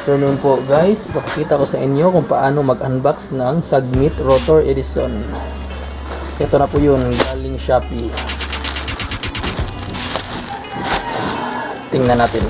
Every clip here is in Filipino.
afternoon po guys. Ipapakita ko sa inyo kung paano mag-unbox ng Sagmit Rotor Edison. Ito na po yun, galing Shopee. Tingnan natin.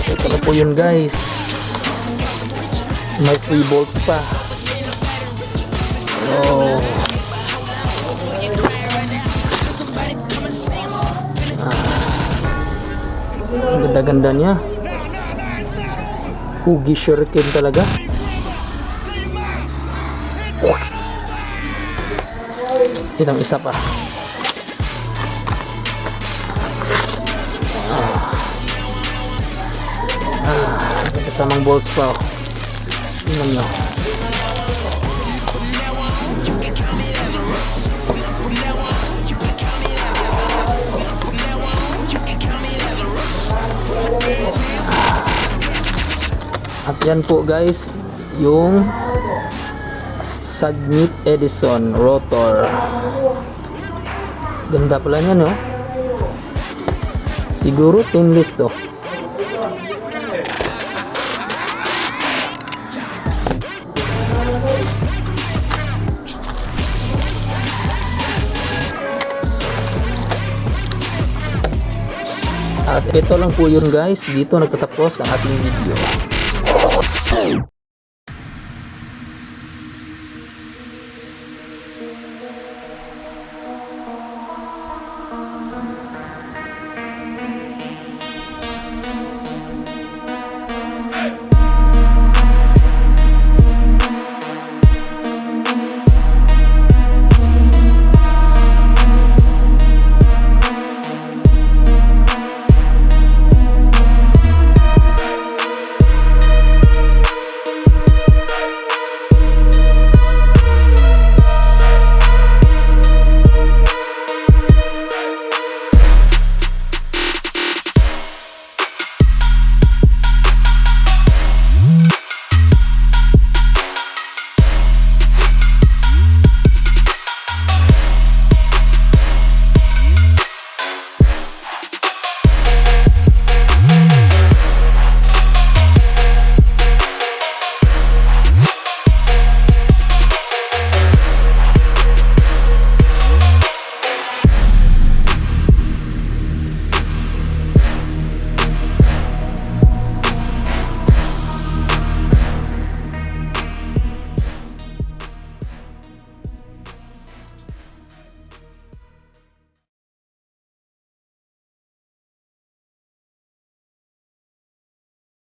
Ito na po yun guys. May 3 bolts pa. Oh. Ang ganda-ganda niya. Hugi shuriken talaga. Itong isa pa. May kasamang bolts pa. Tingnan nyo. At yan po guys, yung Sagmit Edison Rotor. Ganda pala niya, no? Siguro stainless to. At ito lang po yun guys. Dito nagtatapos ang ating video.